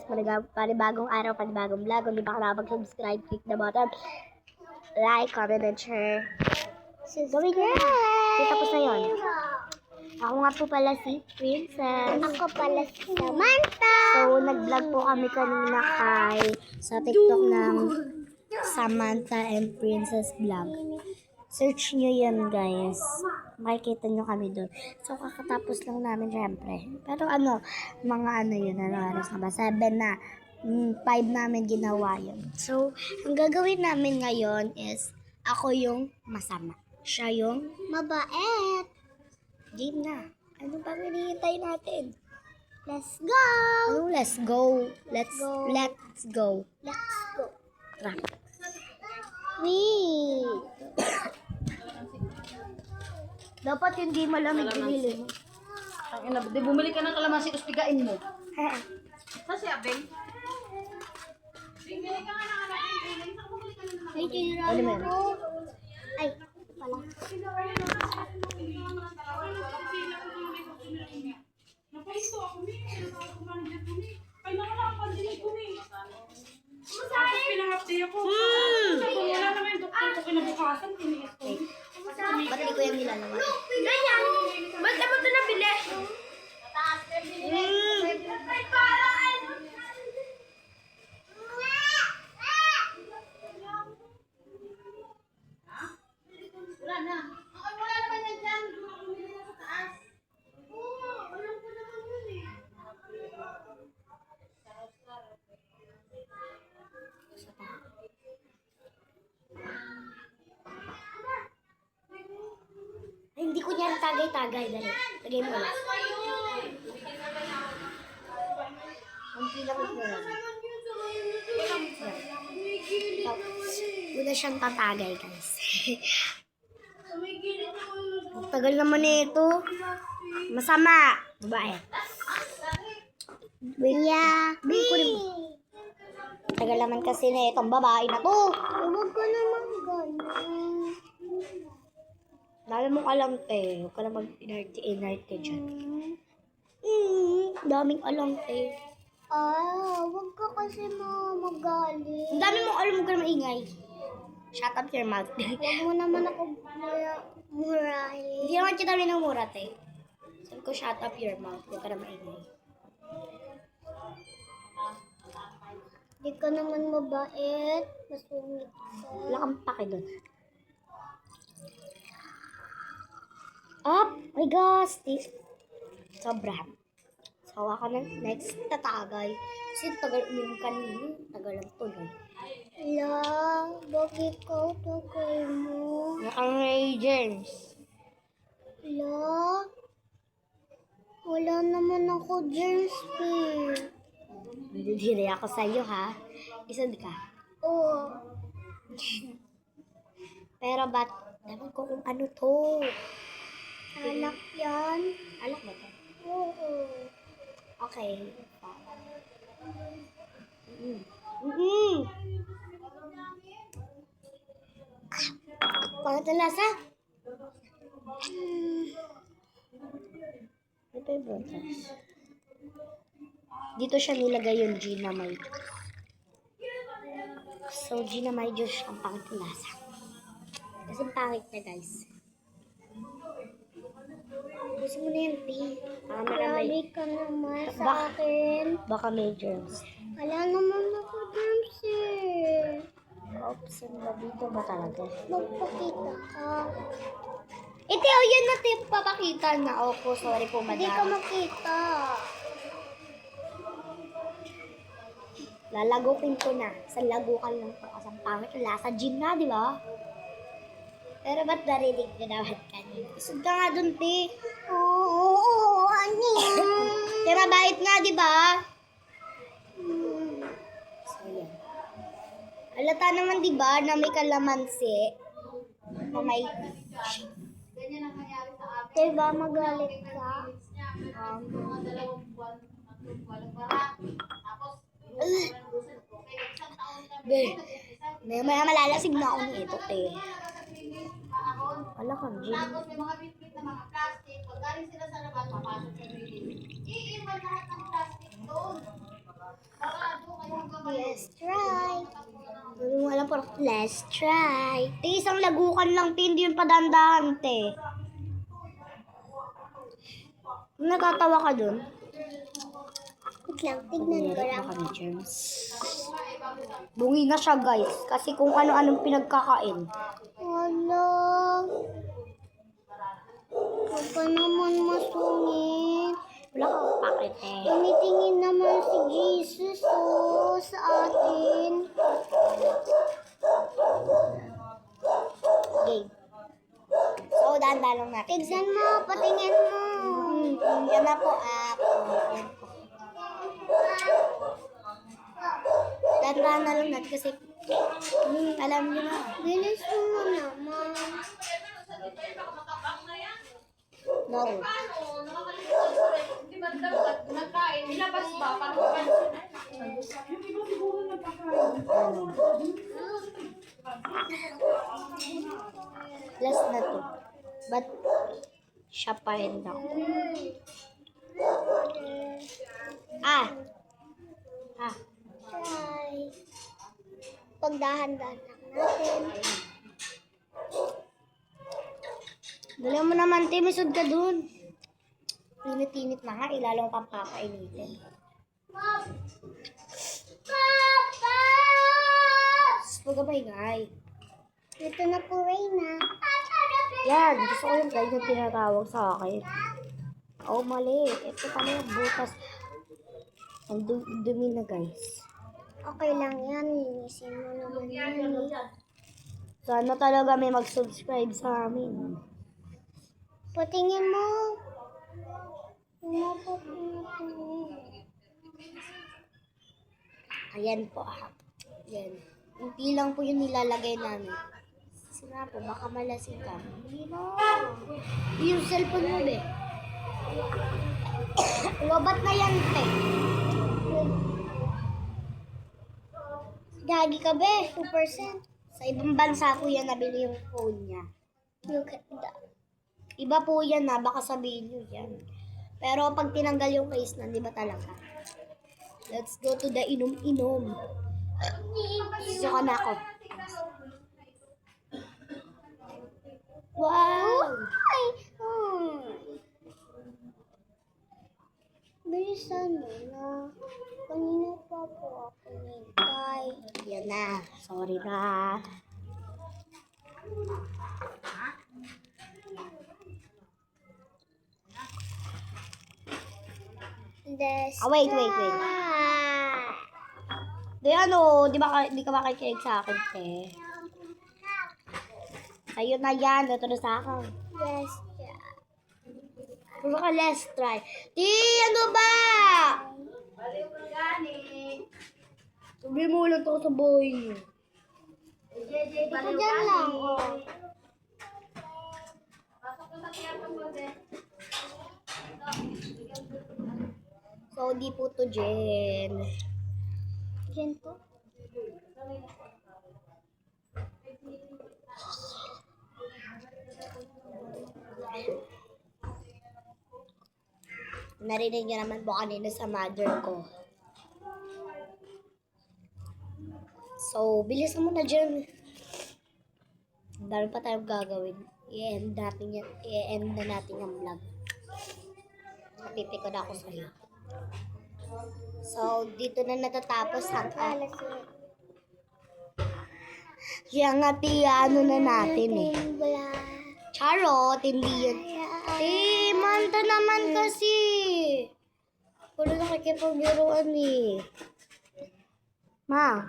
Panibagong araw, panibagong vlog. Kung di pa ka nakapag-subscribe, click the button. Like, comment, and share. Gawin nyo na. Tapos na yun. Ako nga po pala si Princess. Ako pala si Samantha. So, nag-vlog po kami kanina sa TikTok ng Samantha and Princess Vlog. Search nyo yan, guys. Makikita nyo kami doon. So, kakatapos lang namin, syempre. Pero mga yun, oras na ba? 7 na. 5 namin ginawa yun. So, ang gagawin namin ngayon is, ako yung masama. Siya yung Mabait. game na. Ano ba hinihintay natin? Let's go. Let's go. Let's go. Let's go. Tara. Wait. Dapat hindi malamig binili mo. Di bumili ka ng kalamansi, tapos pigain mo. Sa siya, Beng? Bumili ka nga ng anak ng Beng. Saan bumili ka ng Ay, tira Ano man? ko. Ay, pala. Napaisto ako, Mi. Sinatawag ko manager ko, Mi. Ay, nakalapan ko, Mi. Tapos pinahapday ako. Wala naman yung doktor ko kinabukasan. Tiniis ko. Ba't hindi ko yung nilalaman? Ganyan. Ba't mo ito nabili? Wala na. Wala naman yan dyan. Bumili na sa taas. Oo, alam ko naman yun eh. Ay, hindi ko niyan tagay-tagay. Dali. Tagay mo ulit. Ang pinakot mo lang. Una siyang tatagay, guys. Ang tagal naman ito. Masama. Babae. Wait. Yeah. Bin ko rin. Tagal naman kasi na itong babae na to. Huwag ko naman ganyan. Dami mong alam, te. Huwag ka na mag-inarte dyan. Daming alam, te. Huwag ka kasi magalit. Ang dami mong alam, huwag ka na maingay. Shut up your mouth. Huwag mo naman ako murahin. Hindi naman kita rin ng mura, te. Sabi ko, shut up your mouth. Huwag ka na maingay. Di ka naman mabait. Masungit ka. Wala kang pake doon. Up! My gosh! Sobra. Sawa ka na. Next, tatagay. Kasi tagal uminom kanina. Tagal lang tuloy. Ala, bakit ikaw tagay mo? Nakang Ray James. Ala, wala naman ako James P. Hindi ako sa'yo, ha? Isad ka. Oo. Pero ba't, dapat ko kung ano to. Anak yan? Alak ba to? Oo. Okay. Paano ito lasa? Ito yung brothers. Dito siya nilagay yung Ginamite. So, Ginamite Diyos ang pangit yung lasa. Kasi pangit niya, guys. Gusto mo na yan, P. Grabe ka naman sa Bak- akin. Baka may germs. Wala naman ako James eh. Oops, ano ba dito ba talaga? Magpakita ka. Ito, yun na tip papakita na. Opo, sorry po, Hindi ka madam. makita. Lalagukin ko na. Sa lagukan lang to. Kasi ang pangit yung lasa. Gin na, di ba? Pero ba't narinig na dapat kanina? Isod ka nga dun, te. Oo, ano? Te, mabait nga, di ba? So, yan. Alata naman, di ba, na may kalamansi. Na may... Diba magalit ka? Be, may malalasig na ako nito, te. Wala kang gin. Tapos may mga bitbit na mga plastic. Pag galing sila sa labas, papasok sa building. Iiwan lahat ng plastic doon. Para Yes, try. Hindi mo alam, parang let's try. Te, isang lagukan lang, te. Hindi yung padandahan, te. Nagkatawa ka dun? Wait lang, tignan ko lang. Baka may germs. Bungi na siya, guys. Kasi kung ano-anong pinagkakain. Wala. Huwag ka naman masungit. Wala kang pakit, eh. Tumitingin naman si Jesus sa atin. Game. So, dahan-dahan lang natin. Tignan mo, patingin mo. Yan na po, ako. Dahan-dahan na lang natin kasi alam niyo na. Bilis mo naman. No. Ilabas ba? Para mapansin. Yung iba siguro nagkakaroon. Last na to. But, siya pa rin daw. Ah! Try. Pagdahan-dahan lang natin. Dali mo naman, te. Misod ka dun. Tinit-tinit na nga. Ilalong pang kakainitin. Papa! Pagabay, ngay. Ito na po, Reyna. Yan. Gusto ko yung guys yung tinatawag sa akin. Oh, mali. Ito pala yung butas. Ang dumi na, guys. Okay lang yan. Linisin mo naman yan. Sana talaga may mag-subscribe sa amin. Patingin mo. Ayan po. Yan. Hindi lang po yung nilalagay namin. Kasi nga po, baka malasing ka. Hindi mo. Yung cellphone mo, be. Lobat na yan, te. Gagi ka be. 2%. Sa ibang bansa po yan nabili yung phone niya. Look at that. Iba po yan na, baka sabihin nyo yan. Pero pag tinanggal yung case na, di ba talaga? Let's go to the inom-inom. Suka na ako. Wow! Ay! Bilisan mo na. Kanina pa po ako nintay. Yan na. Sorry na. Wait. Di ano, di ka makikinig sa akin, te. Sa'yo na yan. Ito na sa akin. Yes, yeah. Puro ka, let's try. Di, ano ba? Sabi mo lang ito sa buhay niyo. Ito dyan lang, oh. So, di po to, Jen. Dyan to. Narinig niyo naman po kanina sa mother ko. So, bilisan mo na dyan. Ang dami pa tayong gagawin. I-end na natin ang vlog. Napipikon ako sa'yo. So, dito na natatapos ang yung piano na natin eh. Charot, hindi yun. Manta naman kasi. Puro nakikipagbiruan eh. Ma.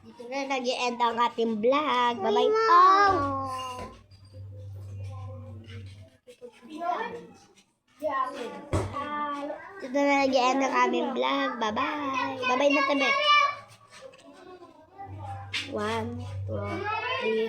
Dito na nag-i-end ang ating vlog. Bye-bye. Oh! Dito na nag-i-end ang aming vlog. Bye-bye. Bye-bye na tabi. 1, 2, 3,